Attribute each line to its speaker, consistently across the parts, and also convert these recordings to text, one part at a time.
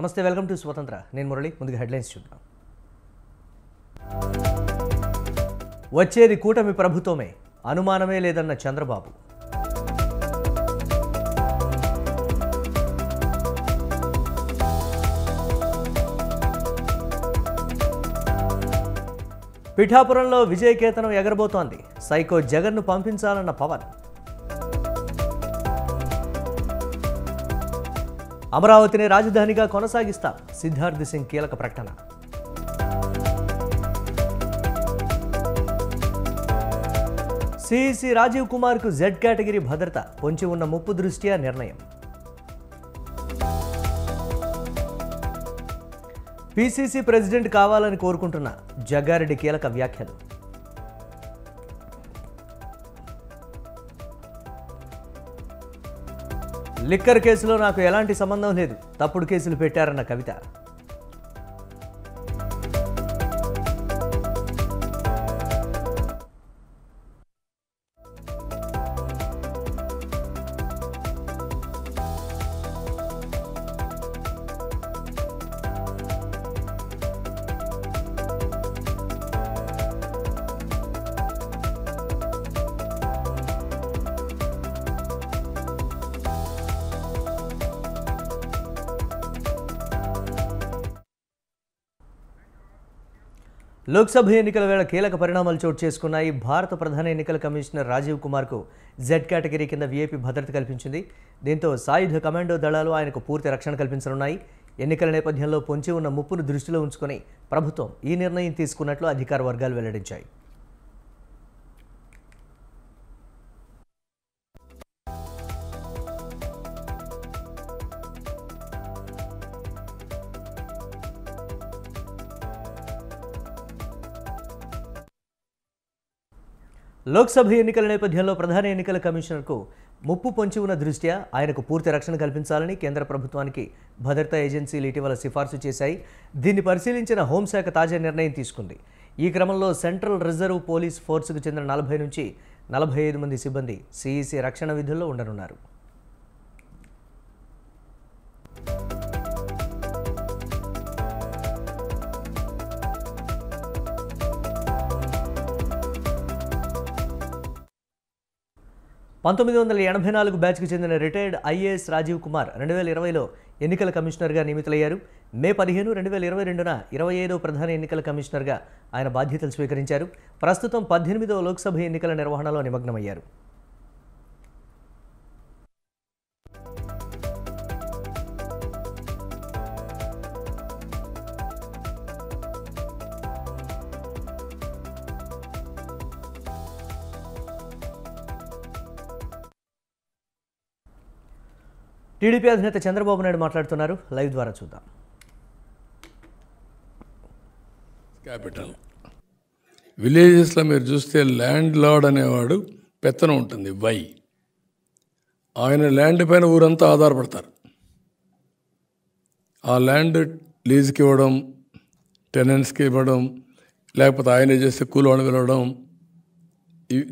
Speaker 1: నమస్తే, welcome to స్వతంత్ర. నేను మురళి. ముందుగా హెడ్లైన్స్ చూద్దాం. వచ్చేది కూటమి ప్రభుత్వమే, అనుమానమే లేదన్న చంద్రబాబు. పిఠాపురంలో విజయకేతనం ఎగరబోతోంది. సైకో జగన్ను పంపించాలన్న పవన్. అమరావతిని రాజధానిగా కొనసాగిస్తాం, సిద్ధార్థ్ సింగ్ కీలక ప్రకటన. సిఈసి రాజీవ్ కుమార్కు జెడ్ కేటగిరీ భద్రత, పొంచి ఉన్న ముప్పు దృష్ట్యా నిర్ణయం. పిసిసి ప్రెసిడెంట్ కావాలని కోరుకుంటున్న జగ్గారెడ్డి కీలక వ్యాఖ్యలు. లిక్కర్ కేసులో నాకు ఎలాంటి సంబంధం లేదు, తప్పుడు కేసులు పెట్టారన్న కవిత. లోక్సభ ఎన్నికల వేళ కీలక పరిణామాలు చోటు చేసుకున్నాయి. భారత ప్రధాన ఎన్నికల కమిషనర్ రాజీవ్ కుమార్కు జెడ్ కేటగిరీ కింద వీఐపీ భద్రత కల్పించింది. దీంతో సాయుధ కమాండో దళాలు ఆయనకు పూర్తి రక్షణ కల్పించనున్నాయి. ఎన్నికల నేపథ్యంలో పొంచి ఉన్న ముప్పును దృష్టిలో ఉంచుకొని ప్రభుత్వం ఈ నిర్ణయం తీసుకున్నట్లు అధికార వర్గాలు వెల్లడించాయి. లోక్సభ ఎన్నికల నేపథ్యంలో ప్రధాన ఎన్నికల కమిషనర్కు ముప్పు పొంచి ఉన్న దృష్ట్యా ఆయనకు పూర్తి రక్షణ కల్పించాలని కేంద్ర ప్రభుత్వానికి భద్రతా ఏజెన్సీలు ఇటీవల సిఫార్సు చేశాయి. దీన్ని పరిశీలించిన హోంశాఖ తాజా నిర్ణయం తీసుకుంది. ఈ క్రమంలో సెంట్రల్ రిజర్వ్ పోలీస్ ఫోర్సుకు చెందిన 40 నుంచి 45 మంది సిబ్బంది సిఈసి రక్షణ విధుల్లో ఉండనున్నారు. (1984) బ్యాచ్కు చెందిన రిటైర్డ్ ఐఏఎస్ రాజీవ్ కుమార్ 2020లో ఎన్నికల కమిషనర్గా నియమితులయ్యారు. మే 15, 2022న 25వ ప్రధాన ఎన్నికల కమిషనర్గా ఆయన బాధ్యతలు స్వీకరించారు. ప్రస్తుతం 18వ లోక్సభ ఎన్నికల నిర్వహణలో నిమగ్నమయ్యారు. టీడీపీ అధినేత చంద్రబాబు నాయుడు మాట్లాడుతున్నారు. లైవ్ ద్వారా చూద్దాం.
Speaker 2: క్యాపిటల్ విలేజెస్లో మీరు చూస్తే ల్యాండ్ లార్డ్ అనేవాడు పెత్తనం ఉంటుంది. ఆయన ల్యాండ్ పైన ఊరంతా ఆధారపడతారు. ఆ ల్యాండ్ లీజుకి ఇవ్వడం, టెనెంట్స్కి ఇవ్వడం, లేకపోతే ఆయనే చేస్తే కూలోని వెళ్ళడం,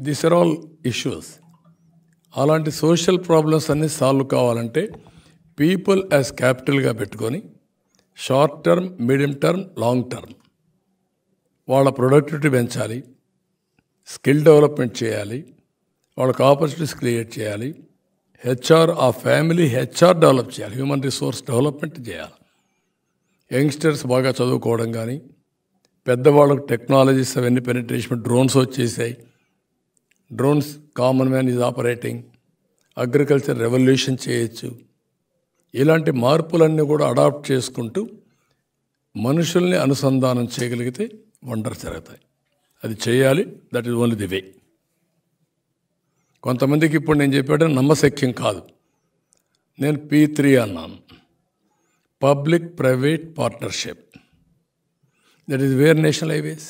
Speaker 2: దిస్ ఆర్ ఆల్ ఇష్యూస్. అలాంటి సోషల్ ప్రాబ్లమ్స్ అన్నీ సాల్వ్ కావాలంటే పీపుల్ యాజ్ క్యాపిటల్గా పెట్టుకొని short term, medium term, long term వాళ్ళ ప్రొడక్టివిటీ పెంచాలి, స్కిల్ డెవలప్మెంట్ చేయాలి, వాళ్ళకి ఆపర్చునిటీస్ క్రియేట్ చేయాలి, ఆ ఫ్యామిలీ హెచ్ఆర్ డెవలప్ చేయాలి, హ్యూమన్ రిసోర్స్ డెవలప్మెంట్ చేయాలి. యంగ్స్టర్స్ బాగా చదువుకోవడం కానీ, పెద్దవాళ్ళకు టెక్నాలజీస్ అవన్నీ పెనిట్రేషన్, డ్రోన్స్ వచ్చేసాయి. Drones common man is operating, agriculture revolution చేయొచ్చు. ఇలాంటి మార్పులన్నీ కూడా అడాప్ట్ చేసుకుంటూ మనుషుల్ని అనుసంధానం చేయగలిగితే వండర్స్ జరుగుతాయి. అది చేయాలి. That is only the way. కొంతమందికి ఇప్పుడు నేను చెప్పాడు నమ్మశక్యం కాదు. నేను P3 అన్నాను, public private partnership. That is where national highways.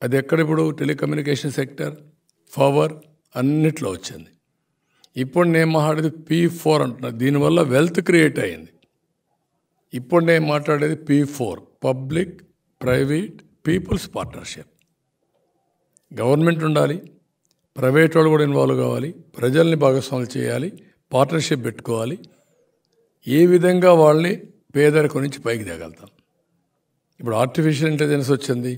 Speaker 2: అది ఎక్కడ ఇప్పుడు టెలికమ్యూనికేషన్ సెక్టర్, పవర్ అన్నిట్లో వచ్చింది. ఇప్పుడు నేను మాట్లాడేది P4 అంటున్నాను. దీనివల్ల వెల్త్ క్రియేట్ అయింది. ఇప్పుడు నేను మాట్లాడేది P4, public private people's partnership. Government ఉండాలి, ప్రైవేట్ వాళ్ళు కూడా ఇన్వాల్వ్ కావాలి, ప్రజల్ని భాగస్వాములు చేయాలి, పార్ట్నర్షిప్ పెట్టుకోవాలి. ఏ విధంగా వాళ్ళని పేదరికం నుంచి పైకి దిగలుగుతాం. ఇప్పుడు ఆర్టిఫిషియల్ ఇంటెలిజెన్స్ వచ్చింది,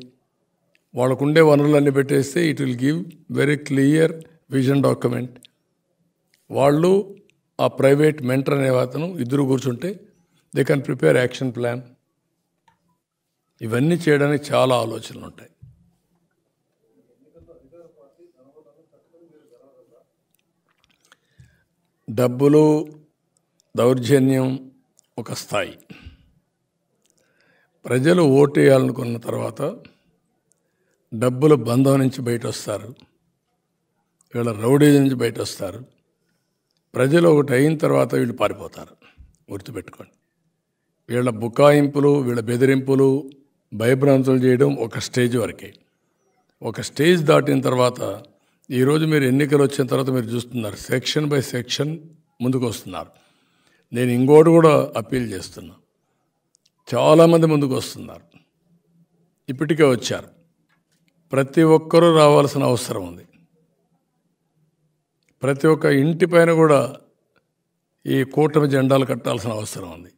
Speaker 2: వాళ్ళకుండే వనరులన్నీ పెట్టేస్తే it will give very clear vision document. వాళ్ళు ఆ ప్రైవేట్ మెంటర్ అనే అతను ఇద్దరు కూర్చుంటే they can prepare action plan. ఇవన్నీ చేయడానికి చాలా ఆలోచనలు ఉంటాయి. డబ్బులు దౌర్జన్యం ఒక స్థాయి. ప్రజలు ఓటు వేయాలనుకున్న తర్వాత డబ్బుల బంధం నుంచి బయట వస్తారు, వీళ్ళ రౌడీజం నుంచి బయట వస్తారు. ప్రజలు ఒకటి అయిన తర్వాత వీళ్ళు పారిపోతారు. గుర్తుపెట్టుకోండి, వీళ్ళ బుకాయింపులు, వీళ్ళ బెదిరింపులు, భయభ్రాంతులు చేయడం ఒక స్టేజ్ వరకే. ఒక స్టేజ్ దాటిన తర్వాత ఈరోజు మీరు ఎన్నికలు వచ్చిన తర్వాత మీరు చూస్తున్నారు, సెక్షన్ బై సెక్షన్ ముందుకు వస్తున్నారు. నేను ఇంకోటి కూడా అప్పీల్ చేస్తున్నా, చాలామంది ముందుకు వస్తున్నారు, ఇప్పటికే వచ్చారు. ప్రతి ఒక్కరూ రావాల్సిన అవసరం ఉంది. ప్రతి ఒక్క ఇంటి పైన కూడా ఈ కూటమి జెండాలు కట్టాల్సిన అవసరం ఉంది.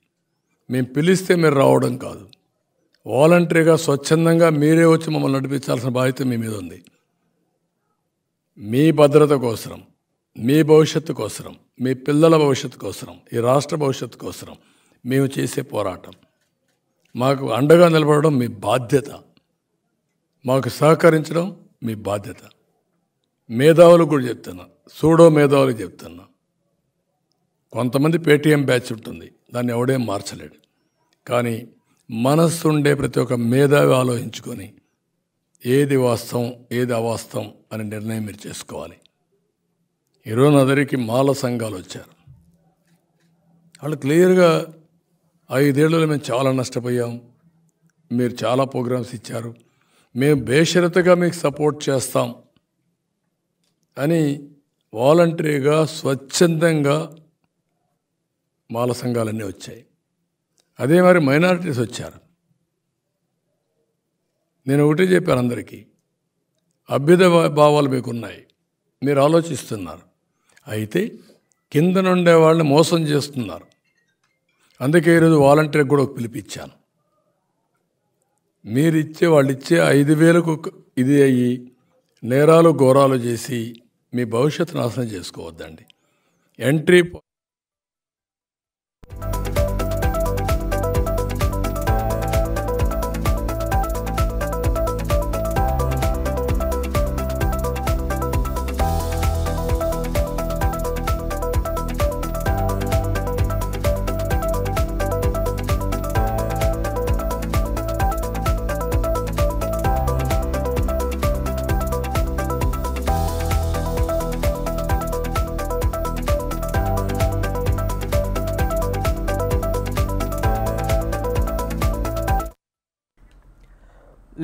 Speaker 2: మేము పిలిస్తే మీరు రావడం కాదు, వాలంటరీగా స్వచ్ఛందంగా మీరే వచ్చి మమ్మల్ని నడిపించాల్సిన బాధ్యత మీ మీద ఉంది. మీ భద్రత కోసరం, మీ భవిష్యత్తు కోసరం, మీ పిల్లల భవిష్యత్తు కోసరం, ఈ రాష్ట్ర భవిష్యత్తు కోసరం మేము చేసే పోరాటం. మాకు అండగా నిలబడడం మీ బాధ్యత, మాకు సహకరించడం మీ బాధ్యత. మేధావులకు కూడా చెప్తున్నా, సూడో మేధావులకు చెప్తున్నా, కొంతమంది పేటీఎం బ్యాచ్ ఉంటుంది, దాన్ని ఎవడేం మార్చలేడు. కానీ మనస్సు ఉండే ప్రతి ఒక్క మేధావి ఆలోచించుకొని ఏది వాస్తవం ఏది అవాస్తవం అనే నిర్ణయం మీరు చేసుకోవాలి. ఈరోజు నా దగ్గరికి మాల సంఘాలు వచ్చారు. వాళ్ళు క్లియర్గా 5 ఏళ్లలో మేము చాలా నష్టపోయాం, మీరు చాలా ప్రోగ్రామ్స్ ఇచ్చారు, మేము బేషరతుగా మీకు సపోర్ట్ చేస్తాం అని వాలంటరీగా స్వచ్ఛందంగా మాల సంఘాలన్నీ వచ్చాయి. అదే మరి మైనారిటీస్ వచ్చారు. నేను ఒకటే చెప్పాను అందరికీ, అభ్యుదయ భావాలు మీకున్నాయి, మీరు ఆలోచిస్తున్నారు, అయితే కింద నుండే వాళ్ళని మోసం చేస్తున్నారు. అందుకే ఈరోజు వాలంటీర్కి కూడా ఒక పిలిపించాను. మీరిచ్చే వాళ్ళు ఇచ్చే 5,000కు ఇది అయ్యి నేరాలు ఘోరాలు చేసి మీ భవిష్యత్తు నాశనం చేసుకోవద్దండి. ఎంట్రీ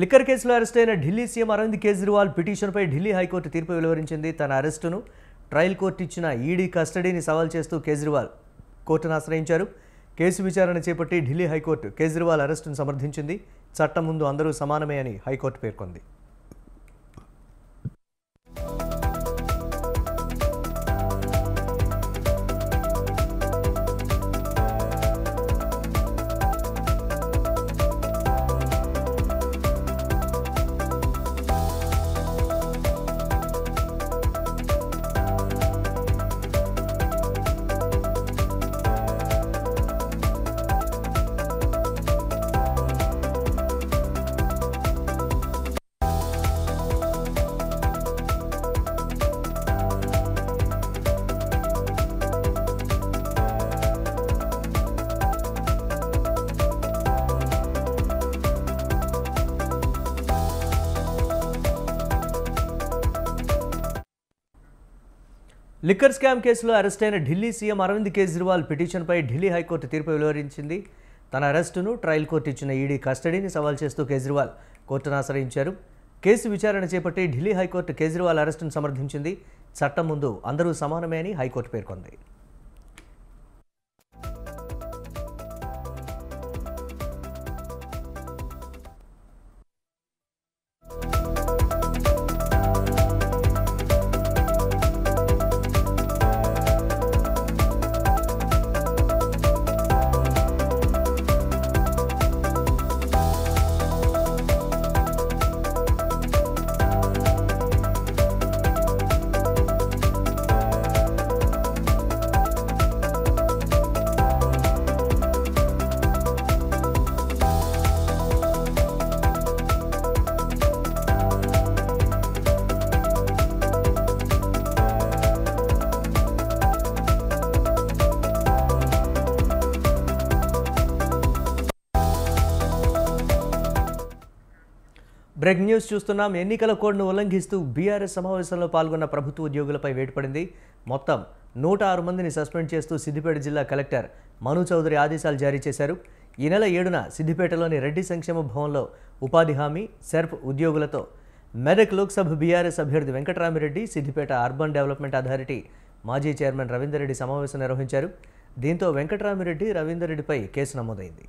Speaker 1: లిక్కర్ కేసులో అరెస్ట్ అయిన ఢిల్లీ సీఎం అరవింద్ కేజ్రీవాల్ పిటిషన్పై ఢిల్లీ హైకోర్టు తీర్పు వెలువరించింది. తన అరెస్టును ట్రయల్ కోర్టు ఇచ్చిన ఈడీ కస్టడీని సవాల్ చేస్తూ కేజ్రీవాల్ కోర్టును ఆశ్రయించారు. కేసు విచారణ చేపట్టి ఢిల్లీ హైకోర్టు కేజ్రీవాల్ అరెస్టును సమర్థించింది. చట్టం ముందు అందరూ సమానమే అని హైకోర్టు పేర్కొంది. లిక్కర్ స్కామ్ కేసులో అరెస్ట్ అయిన ఢిల్లీ సీఎం అరవింద్ కేజ్రీవాల్ పిటిషన్పై ఢిల్లీ హైకోర్టు తీర్పు వెలువరించింది. తన అరెస్టును ట్రయల్ కోర్టు ఇచ్చిన ఈడీ కస్టడీని సవాల్ చేస్తూ కేజ్రీవాల్ కోర్టును ఆశ్రయించారు. కేసు విచారణ చేపట్టి ఢిల్లీ హైకోర్టు కేజ్రీవాల్ అరెస్టును సమర్థించింది. చట్టం ముందు అందరూ సమానమే అని హైకోర్టు పేర్కొంది. బ్రేకింగ్ న్యూస్ చూస్తున్నాం. ఎన్నికల కోడ్ను ఉల్లంఘిస్తూ బీఆర్ఎస్ సమావేశంలో పాల్గొన్న ప్రభుత్వ ఉద్యోగులపై వేటు పడింది. మొత్తం 106 మందిని సస్పెండ్ చేస్తూ సిద్దిపేట జిల్లా కలెక్టర్ మను చౌదరి ఆదేశాలు జారీ చేశారు. ఈ నెల 7న సిద్దిపేటలోని రెడ్డి సంక్షేమ భవన్లో ఉపాధి హామీ సెర్ప్ ఉద్యోగులతో మెదక్ లోక్సభ బీఆర్ఎస్ అభ్యర్థి Venkatarami Reddy, Siddipet urban development authority మాజీ చైర్మన్ రవీందర్ రెడ్డి సమావేశం నిర్వహించారు. దీంతో వెంకటరామిరెడ్డి, రవీందర్ రెడ్డిపై కేసు నమోదైంది.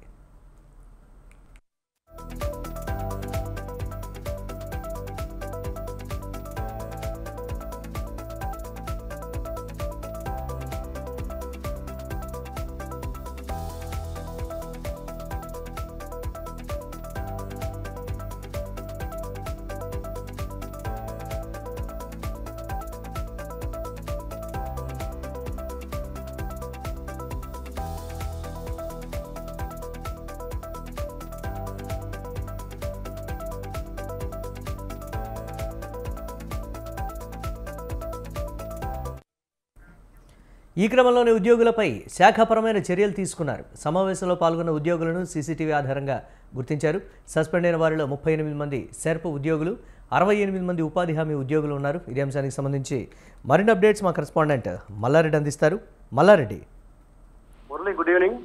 Speaker 1: ఈ క్రమంలోనే ఉద్యోగులపై శాఖాపరమైన చర్యలు తీసుకున్నారు. సమావేశంలో పాల్గొన్న ఉద్యోగులను సీసీటీవీ ఆధారంగా గుర్తించారు. సస్పెండ్ అయిన వారిలో 38 మంది సెర్ప్ ఉద్యోగులు, 68 మంది ఉపాధి హామీ ఉద్యోగులు ఉన్నారు. ఇదే అంశానికి సంబంధించి మరిన్ని అప్డేట్స్ మా కరెస్పాండెంట్ మల్లారెడ్డి అందిస్తారు. మల్లారెడ్డి.
Speaker 3: Murali, good evening.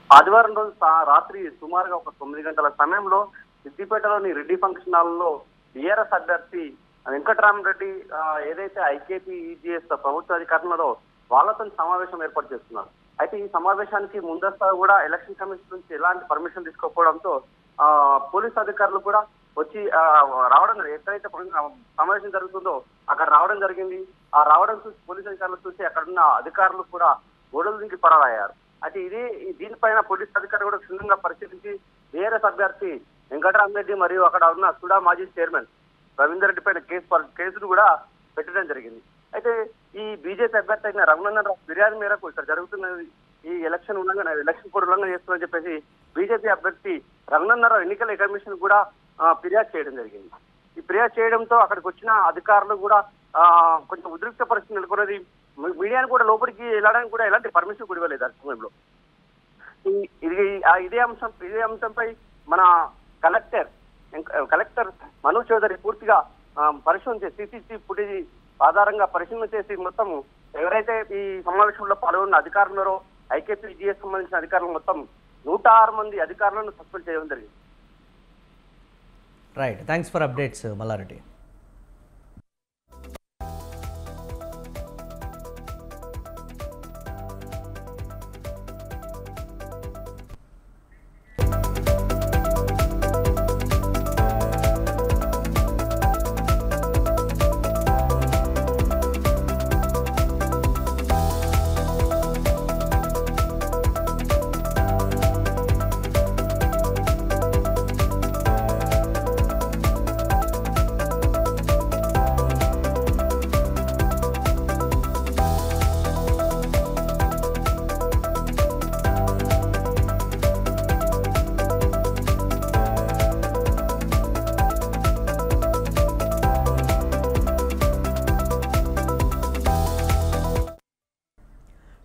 Speaker 3: ఆదివారం రోజు రాత్రి సుమారుగా ఒక 9 గంటల సమయంలో సిద్దిపేటలోని రెడ్డి ఫంక్షన్ హాల్లో బీఆర్ఎస్ అభ్యర్థి వెంకటరామరెడ్డి ఏదైతే ఐకేపీ ఈజీఎస్ ప్రభుత్వ అధికారులలో వాళ్ళతో సమావేశం ఏర్పాటు చేస్తున్నారు. అయితే ఈ సమావేశానికి ముందస్తు కూడా ఎలక్షన్ కమిషన్ నుంచి ఎలాంటి పర్మిషన్ తీసుకోకపోవడంతో పోలీస్ అధికారులు కూడా వచ్చి రావడం, ఎక్కడైతే సమావేశం జరుగుతుందో అక్కడ రావడం జరిగింది. ఆ రావడం చూసి పోలీస్ అధికారులు చూసి అక్కడ ఉన్న అధికారులు కూడా గోడలు దింకి పరారయ్యారు. అయితే దీనిపైన పోలీస్ అధికారులు కూడా క్షుణ్ణంగా పరిశీలించి బీఆర్ఎస్ అభ్యర్థి వెంకటరామరెడ్డి మరియు అక్కడ ఉన్న సుడా మాజీ చైర్మన్ రవీందర్ రెడ్డి పైన కేసులు కూడా పెట్టడం జరిగింది. అయితే ఈ బీజేపీ అభ్యర్థి అయిన రఘునందన్ రావు ఫిర్యాదు మేరకు ఇక్కడ జరుగుతున్నది ఈ ఎలక్షన్ కోడ్ ఉల్లంఘన చేస్తుందని చెప్పేసి బీజేపీ అభ్యర్థి రఘునందన్ రావు ఎన్నికల కమిషన్ కూడా ఫిర్యాదు చేయడం జరిగింది. ఈ ఫిర్యాదు చేయడంతో అక్కడికి వచ్చిన అధికారులు కూడా కొంచెం ఉద్రిక్త పరిస్థితి నెలకొన్నది. మీడియాను కూడా లోపలికి వెళ్ళడానికి కూడా ఎలాంటి పర్మిషన్ కూడా ఇవ్వలేదు ఆ సమయంలో. ఇదే అంశంపై మన కలెక్టర్ మను చౌదరి పూర్తిగా పరిశీలన చేసి సీసీటీవీ ఫుటేజ్ ఆధారంగా పరిశీలన చేసి మొత్తం ఎవరైతే ఈ సమావేశంలో పాల్గొన్న అధికారులు ఉన్నారో ఐకేపీ జిఎస్ సంబంధించిన అధికారులు మొత్తం 106 మంది అధికారులను సస్పెండ్ చేయడం జరిగింది.
Speaker 1: Right, thanks for updates Malla Reddy.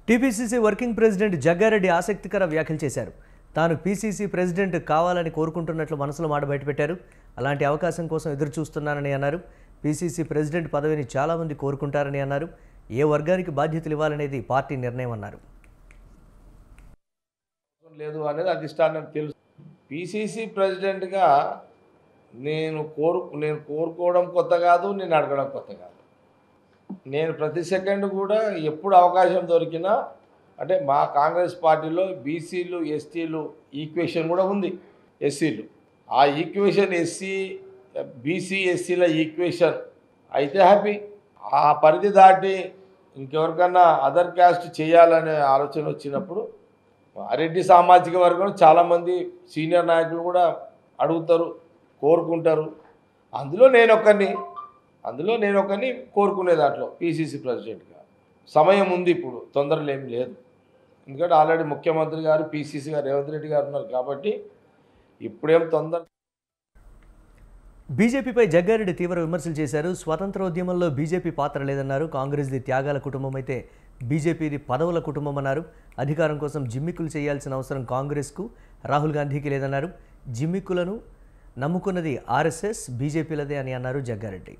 Speaker 1: TPCC working president Jagga Reddy ఆసక్తికర వ్యాఖ్యలు చేశారు. తాను పీసీసీ ప్రెసిడెంట్ కావాలని కోరుకుంటున్నట్లు మనసులో మాట బయటపెట్టారు. అలాంటి అవకాశం కోసం ఎదురు చూస్తున్నానని అన్నారు. పీసీసీ ప్రెసిడెంట్ పదవిని చాలామంది కోరుకుంటారని అన్నారు. ఏ వర్గానికి బాధ్యతలు ఇవ్వాలనేది పార్టీ నిర్ణయం అన్నారు.
Speaker 4: లేదు అనేది అధిష్టానం తెలుసు. పీసీసీ ప్రెసిడెంట్గా నేను కోరుకోవడం కొత్త కాదు, నేను అడగడం కొత్త కాదు. నేను ప్రతి సెకండ్ కూడా ఎప్పుడు అవకాశం దొరికినా, అంటే మా కాంగ్రెస్ పార్టీలో బీసీలు ఎస్టీలు ఈక్వేషన్ కూడా ఉంది. ఎస్సీలు ఆ ఈక్వేషన్ బీసీ ఎస్సీల ఈక్వేషన్ అయితే హ్యాపీ. ఆ పరిధి దాటి ఇంకెవరికన్నా అదర్ క్యాస్ట్ చేయాలనే ఆలోచన వచ్చినప్పుడు రెడ్డి సామాజిక వర్గం చాలామంది సీనియర్ నాయకులు కూడా అడుగుతారు, కోరుకుంటారు. అందులో నేను ఒకరిని కోరుకునే దాంట్లో పీసీసీ ప్రెసిడెంట్గా సమయం ఉంది. ఇప్పుడు తొందరలు ఏం లేదు. ఎందుకంటే ఆల్రెడీ ముఖ్యమంత్రి గారు పీసీసీ గారు రేవంత్ రెడ్డి గారు ఉన్నారు కాబట్టి ఇప్పుడేం తొందర.
Speaker 1: బీజేపీపై జగ్గారెడ్డి తీవ్ర విమర్శలు చేశారు. స్వతంత్రోద్యమంలో బీజేపీ పాత్ర లేదన్నారు. కాంగ్రెస్ది త్యాగాల కుటుంబం అయితే బీజేపీది పదవుల కుటుంబం అన్నారు. అధికారం కోసం జిమ్మిక్కులు చేయాల్సిన అవసరం కాంగ్రెస్కు, రాహుల్ గాంధీకి లేదన్నారు. జిమ్మిక్కులను నమ్ముకున్నది ఆర్ఎస్ఎస్ బీజేపీలదే అని అన్నారు జగ్గారెడ్డి.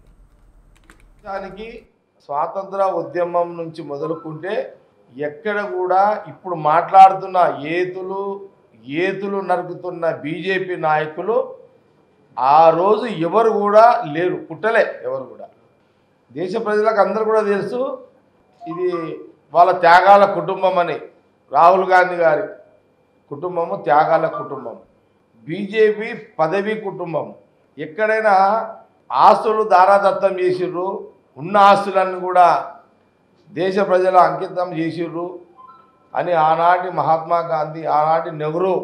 Speaker 4: దానికి స్వాతంత్ర ఉద్యమం నుంచి మొదలుకుంటే ఎక్కడ కూడా ఇప్పుడు మాట్లాడుతున్న ఏతులు నరుకుతున్న బీజేపీ నాయకులు ఆ రోజు ఎవరు కూడా లేరు, పుట్టలే ఎవరు కూడా. దేశ ప్రజలకు అందరూ కూడా తెలుసు ఇది వాళ్ళ త్యాగాల కుటుంబం అని. రాహుల్ గాంధీ గారి కుటుంబము త్యాగాల కుటుంబం, బీజేపీ పదవీ కుటుంబం. ఎక్కడైనా ఆస్తులు దారాదత్తం చేసిర్రు, ఉన్న ఆస్తులన్నీ కూడా దేశ ప్రజల అంకితం చేసిర్రు అని ఆనాటి మహాత్మా గాంధీ, ఆనాటి నెహ్రూ,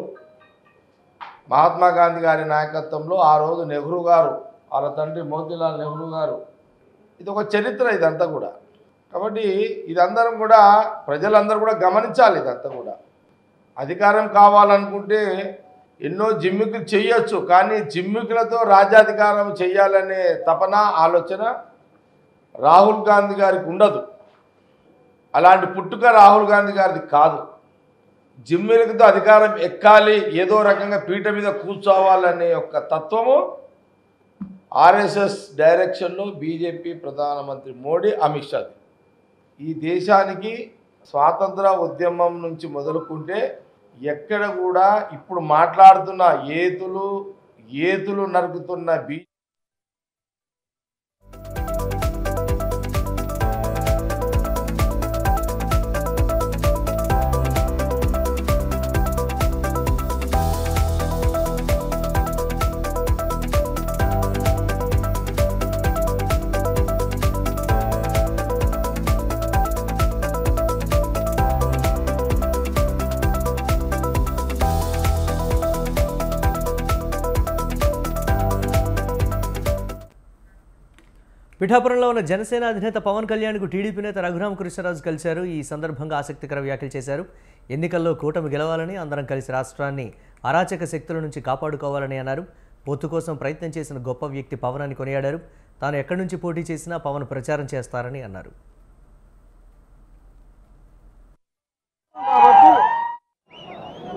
Speaker 4: మహాత్మా గాంధీ గారి నాయకత్వంలో ఆ రోజు నెహ్రూ గారు, వాళ్ళ తండ్రి మోతీలాల్ నెహ్రూ గారు, ఇది ఒక చరిత్ర ఇదంతా కూడా. కాబట్టి ఇదందరం కూడా ప్రజలందరూ కూడా గమనించాలి. ఇదంతా కూడా అధికారం కావాలనుకుంటే ఎన్నో జిమ్మికులు చేయొచ్చు, కానీ జిమ్మికులతో రాజ్యాధికారం చేయాలనే తపన, ఆలోచన రాహుల్ గాంధీ గారికి ఉండదు. అలాంటి పుట్టుక రాహుల్ గాంధీ గారిది కాదు. జిమ్మికులతో అధికారం ఎక్కాలి, ఏదో రకంగా పీట మీద కూర్చోవాలనే యొక్క తత్వము ఆర్ఎస్ఎస్ డైరెక్షన్లో బీజేపీ ప్రధానమంత్రి మోడీ, అమిత్ షాది. ఈ దేశానికి స్వాతంత్ర ఉద్యమం నుంచి మొదలుకుంటే ఎక్కడ కూడా ఇప్పుడు మాట్లాడుతున్న ఏతులు నరుకుతున్న
Speaker 1: పిఠాపురంలో ఉన్న జనసేన అధినేత పవన్ కళ్యాణ్కు టీడీపీ నేత రఘురామకృష్ణరాజు కలిశారు. ఈ సందర్భంగా ఆసక్తికర వ్యాఖ్యలు చేశారు. ఎన్నికల్లో కూటమి గెలవాలని, అందరం కలిసి రాష్ట్రాన్ని అరాచక శక్తుల నుంచి కాపాడుకోవాలని అన్నారు. పొత్తు కోసం ప్రయత్నం చేసిన గొప్ప వ్యక్తి పవన్ అని కొనియాడారు. తాను ఎక్కడి నుంచి పోటీ చేసినా పవన్ ప్రచారం చేస్తారని అన్నారు.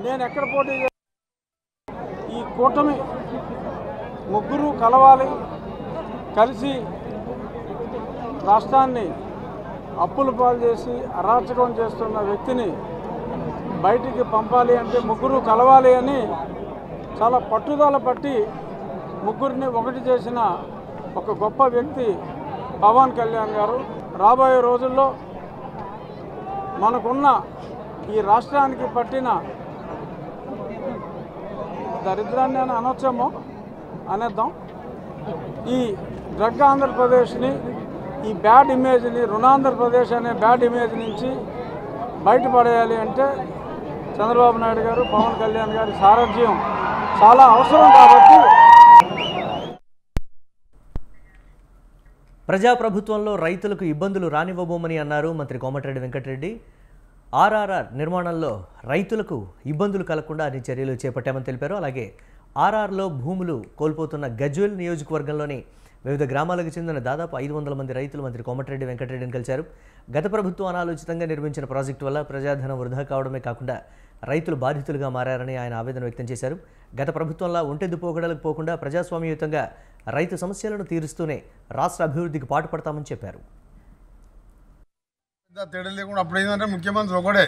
Speaker 5: నేను ఎక్కడ పోటీ ఈ కూటమి ముగ్గురు కలవాలి, కలిసి రాష్ట్రాన్ని అప్పులు పాలు చేసి అరాచకం చేస్తున్న వ్యక్తిని బయటికి పంపాలి అంటే ముగ్గురు కలవాలి అని చాలా పట్టుదల పట్టి ముగ్గురిని ఒకటి చేసిన ఒక గొప్ప వ్యక్తి పవన్ కళ్యాణ్ గారు. రాబోయే రోజుల్లో మనకున్న ఈ రాష్ట్రానికి పట్టిన దరిద్రాన్ని అని అనొచ్చేమో అనేద్దాం, ఈ డ్రగ్ ఆంధ్రప్రదేశ్ని, ఈ బ్యాడ్ ఇమేజ్ని, రుణాంధ్రప్రదేశ్ అనే బ్యాడ్ ఇమేజ్ నుంచి బయటపడేయాలి అంటే చంద్రబాబు నాయుడు గారు, పవన్ కళ్యాణ్ గారి సారథ్యం చాలా అవసరం. కాబట్టి
Speaker 1: ప్రజాప్రభుత్వంలో రైతులకు ఇబ్బందులు రానివ్వబోమని అన్నారు మంత్రి కోమటిరెడ్డి వెంకటరెడ్డి. ఆర్ఆర్ఆర్ నిర్మాణంలో రైతులకు ఇబ్బందులు కలగకుండా అన్ని చర్యలు చేపట్టామని తెలిపారు. అలాగే ఆర్ఆర్లో భూములు కోల్పోతున్న గజ్వేల్ నియోజకవర్గంలోని వివిధ గ్రామాలకు చెందిన దాదాపు 500 మంది రైతులు మంత్రి కోమటిరెడ్డి వెంకటరెడ్డిని కలిశారు. గత ప్రభుత్వం అనాలోచితంగా నిర్మించిన ప్రాజెక్టు వల్ల ప్రజాధనం వృధా కావడమే కాకుండా రైతులు బాధితులుగా మారారని ఆయన ఆవేదన వ్యక్తం చేశారు. గత ప్రభుత్వంలో ఒంటెద్దు పోగడలకు పోకుండా ప్రజాస్వామ్యయుతంగా రైతు సమస్యలను తీరుస్తూనే రాష్ట్ర అభివృద్ధికి పాటుపడతామని చెప్పారు.
Speaker 6: తేడా లేకుండా అప్పుడు ఏంటంటే ముఖ్యమంత్రి ఒకడే,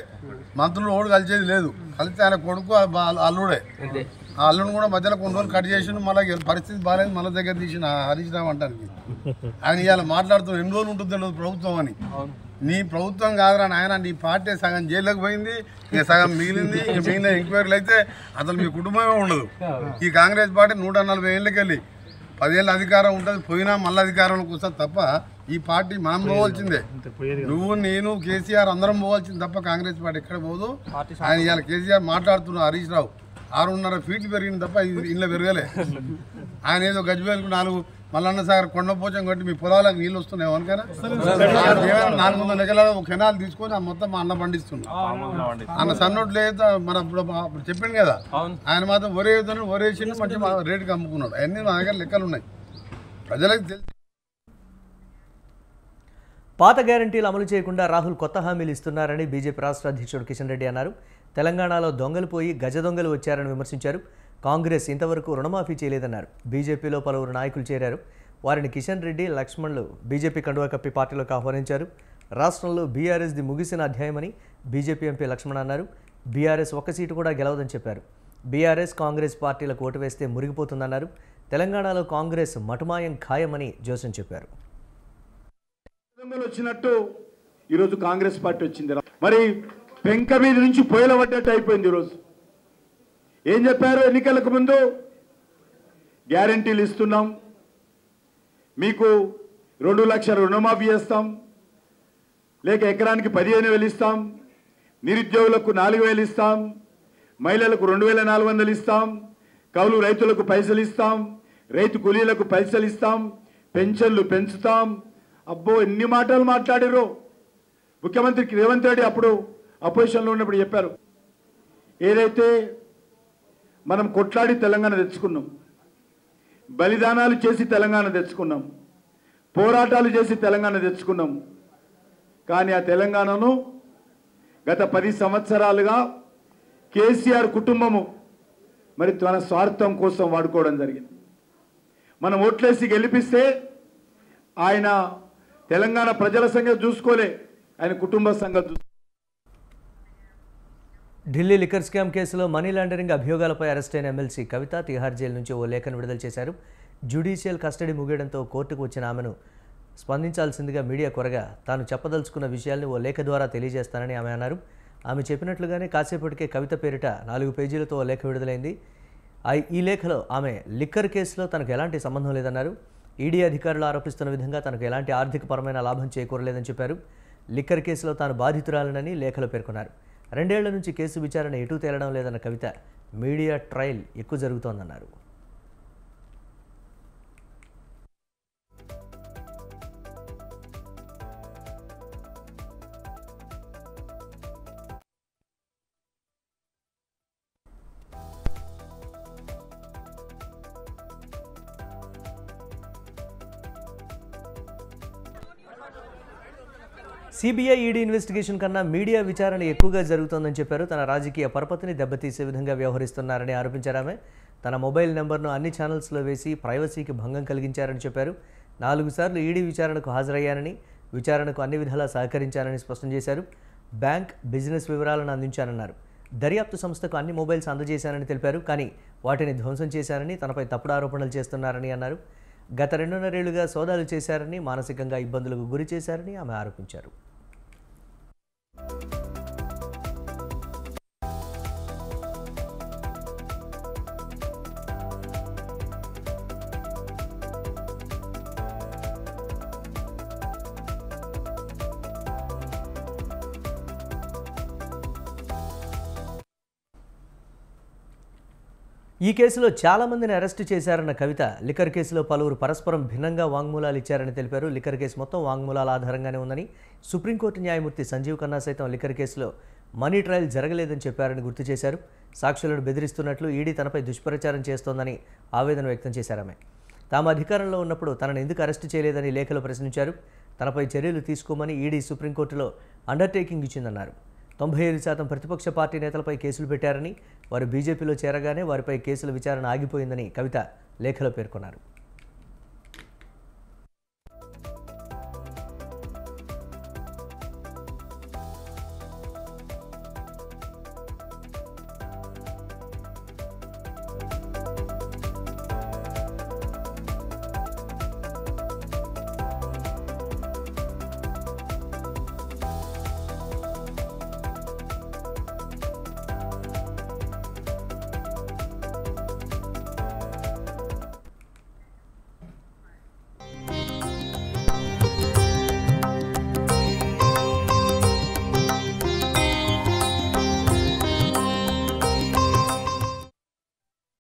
Speaker 6: మంత్రులు ఓడు కలిసేది లేదు. కలిస్తే ఆయన కొడుకు అల్లుడే, ఆ అల్లుని కూడా మధ్యలో కొన్ని రోజులు కట్ చేసి మళ్ళీ పరిస్థితి బాగాలేదు మళ్ళీ దగ్గర తీసిన హరీష్ రావు అంటానికి. ఆయన ఇవాళ మాట్లాడుతున్న ఎన్ని రోజులు ఉంటుంది తెలియదు ప్రభుత్వం అని. నీ ప్రభుత్వం కాదురా నాయన, నీ పార్టీ సగం జైల్లోకి పోయింది, ఇక సగం మిగిలింది. ఇక మిగిలిన ఎంక్వైరీలు అయితే అసలు మీ కుటుంబమే ఉండదు. ఈ కాంగ్రెస్ పార్టీ 140 ఏళ్ళకి వెళ్ళి 10 ఏళ్ళ అధికారం ఉంటుంది, పోయినా మళ్ళీ అధికారంలోకి వస్తుంది తప్ప ఈ పార్టీ మనం పోవాల్సిందే. నువ్వు నేను కేసీఆర్ అందరం పోవాల్సింది తప్ప కాంగ్రెస్ పార్టీ ఎక్కడ పోదు. ఆయన ఇవాళ కేసీఆర్ మాట్లాడుతున్న హరీష్ రావు 6.5 ఫీట్లు పెరిగింది తప్ప ఇళ్ళ పెరగలే. ఆయన ఏదో గజ్వేల్కు 4 మల్లన్న సాగర్ కొండపోచం కొట్టి మీ పొలాలకు నీళ్ళు వస్తున్నాయి అనుకైనా 400 ఎకరాల కెనాల్ తీసుకొని మొత్తం మా అన్న పండిస్తున్నాడు. అన్న సన్నోట్లు లేదా మన ఇప్పుడు చెప్పింది కదా, ఆయన మాత్రం ఒరేసి మంచి రేటుకి అమ్ముకున్నాడు. అవన్నీ మా దగ్గర లెక్కలు ఉన్నాయి, ప్రజలకు తెలుసు.
Speaker 1: పాత గ్యారంటీలు అమలు చేయకుండా రాహుల్ కొత్త హామీలు ఇస్తున్నారని బీజేపీ రాష్ట్ర అధ్యక్షుడు కిషన్ రెడ్డి అన్నారు. తెలంగాణలో దొంగలు పోయి గజ దొంగలు వచ్చారని విమర్శించారు. కాంగ్రెస్ ఇంతవరకు రుణమాఫీ చేయలేదన్నారు. బీజేపీలో పలువురు నాయకులు చేరారు. వారిని కిషన్ రెడ్డి, లక్ష్మణ్లు బీజేపీ కండువా కప్పి పార్టీలోకి ఆహ్వానించారు. రాష్ట్రంలో బీఆర్ఎస్ది ముగిసిన అధ్యాయమని బీజేపీ ఎంపీ లక్ష్మణ్ అన్నారు. బీఆర్ఎస్ ఒక్క సీటు కూడా గెలవదని చెప్పారు. బీఆర్ఎస్, కాంగ్రెస్ పార్టీలకు ఓటు వేస్తే మురిగిపోతుందన్నారు. తెలంగాణలో కాంగ్రెస్ మటుమాయం ఖాయమని జోసెన్ చెప్పారు.
Speaker 7: వచ్చినట్టు ఈరోజు కాంగ్రెస్ పార్టీ వచ్చింది. మరి పెంక మీద నుంచి పొయ్యిల పడ్డట్టు అయిపోయింది. ఈరోజు ఏం చెప్పారు? ఎన్నికలకు ముందు గ్యారంటీలు ఇస్తున్నాం, మీకు 2 లక్షల రుణమాఫీ చేస్తాం, లేక ఎకరానికి 15,000 ఇస్తాం, నిరుద్యోగులకు 4,000 ఇస్తాం, మహిళలకు 2,400 ఇస్తాం, కౌలు రైతులకు పైసలు ఇస్తాం, రైతు కూలీలకు పైసలు ఇస్తాం, పెన్షన్లు పెంచుతాం. అబ్బో ఎన్ని మాటలు మాట్లాడారో. ముఖ్యమంత్రి రేవంత్ రెడ్డి అప్పుడు అపోజిషన్లో ఉన్నప్పుడు చెప్పారు, ఏదైతే మనం కొట్లాడి తెలంగాణ తెచ్చుకున్నాం, బలిదానాలు చేసి తెలంగాణ తెచ్చుకున్నాం, పోరాటాలు చేసి తెలంగాణ తెచ్చుకున్నాం, కానీ ఆ తెలంగాణను గత 10 సంవత్సరాలుగా కేసీఆర్ కుటుంబము మరి తన స్వార్థం కోసం వాడుకోవడం జరిగింది. మనం ఓట్లేసి గెలిపిస్తే ఆయన తెలంగాణ ప్రజల సంగతి చూసుకోలే, ఆయన కుటుంబ సంగతి.
Speaker 1: ఢిల్లీ లిక్కర్ స్కామ్ కేసులో మనీ లాండరింగ్ అభియోగాలపై అరెస్ట్ అయిన ఎమ్మెల్సీ కవిత తిహార్ జైలు నుంచి ఓ లేఖను విడుదల చేశారు. జ్యుడిషియల్ కస్టడీ ముగియడంతో కోర్టుకు వచ్చిన ఆమెను స్పందించాల్సిందిగా మీడియా కోరగా తాను చెప్పదలుచుకున్న విషయాల్ని ఓ లేఖ ద్వారా తెలియజేస్తానని ఆమె అన్నారు. ఆమె చెప్పినట్లుగానే కాసేపటికే కవిత పేరిట 4 పేజీలతో ఓ లేఖ విడుదలైంది. ఈ లేఖలో ఆమె లిక్కర్ కేసులో తనకు ఎలాంటి సంబంధం లేదన్నారు. ఈడీ అధికారులు ఆరోపిస్తున్న విధంగా తనకు ఎలాంటి ఆర్థికపరమైన లాభం చేకూరలేదని చెప్పారు. లిక్కర్ కేసులో తాను బాధితురాలనని లేఖలో పేర్కొన్నారు. 2 ఏళ్ల నుంచి కేసు విచారణ ఎటూ తేలడం లేదన్న కవిత మీడియా ట్రయల్ ఎక్కువ జరుగుతోందన్నారు. సిబిఐ, ఈడీ ఇన్వెస్టిగేషన్ కన్నా మీడియా విచారణ ఎక్కువగా జరుగుతోందని చెప్పారు. తన రాజకీయ పరపతిని దెబ్బతీసే విధంగా వ్యవహరిస్తున్నారని ఆరోపించారు. ఆమె తన మొబైల్ నెంబర్ను అన్ని ఛానల్స్లో వేసి ప్రైవసీకి భంగం కలిగించారని చెప్పారు. 4 సార్లు ఈడీ విచారణకు హాజరయ్యానని, విచారణకు అన్ని విధాలా సహకరించానని స్పష్టం చేశారు. బ్యాంక్, బిజినెస్ వివరాలను అందించానన్నారు. దర్యాప్తు సంస్థకు అన్ని మొబైల్స్ అందజేశానని తెలిపారు. కానీ వాటిని ధ్వంసం చేశారని, తనపై తప్పుడు ఆరోపణలు చేస్తున్నారని అన్నారు. గత 2.5 ఏళ్లుగా సోదాలు చేశారని, మానసికంగా ఇబ్బందులకు గురి చేశారని ఆమె ఆరోపించారు. ఈ కేసులో చాలామందిని అరెస్టు చేశారన్న కవిత లిక్కర్ కేసులో పలువురు పరస్పరం భిన్నంగా వాంగ్మూలాలు ఇచ్చారని తెలిపారు. లిక్కర్ కేసు మొత్తం వాంగ్మూలాల ఆధారంగానే ఉందని, సుప్రీంకోర్టు న్యాయమూర్తి సంజీవ్ ఖన్నా సైతం లిక్కర్ కేసులో మనీ ట్రయల్ జరగలేదని చెప్పారని గుర్తు చేశారు. సాక్షులను బెదిరిస్తున్నట్లు ఈడీ తనపై దుష్ప్రచారం చేస్తోందని ఆవేదన వ్యక్తం చేశారామె. తాము అధికారంలో ఉన్నప్పుడు తనను ఎందుకు అరెస్టు చేయలేదని లేఖలో ప్రశ్నించారు. తనపై చర్యలు తీసుకోమని ఈడీ సుప్రీంకోర్టులో అండర్టేకింగ్ ఇచ్చిందన్నారు. 95% ప్రతిపక్ష పార్టీ నేతలపై కేసులు పెట్టారని, వారు బీజేపీలో చేరగానే వారిపై కేసుల విచారణ ఆగిపోయిందని కవిత లేఖలో పేర్కొన్నారు.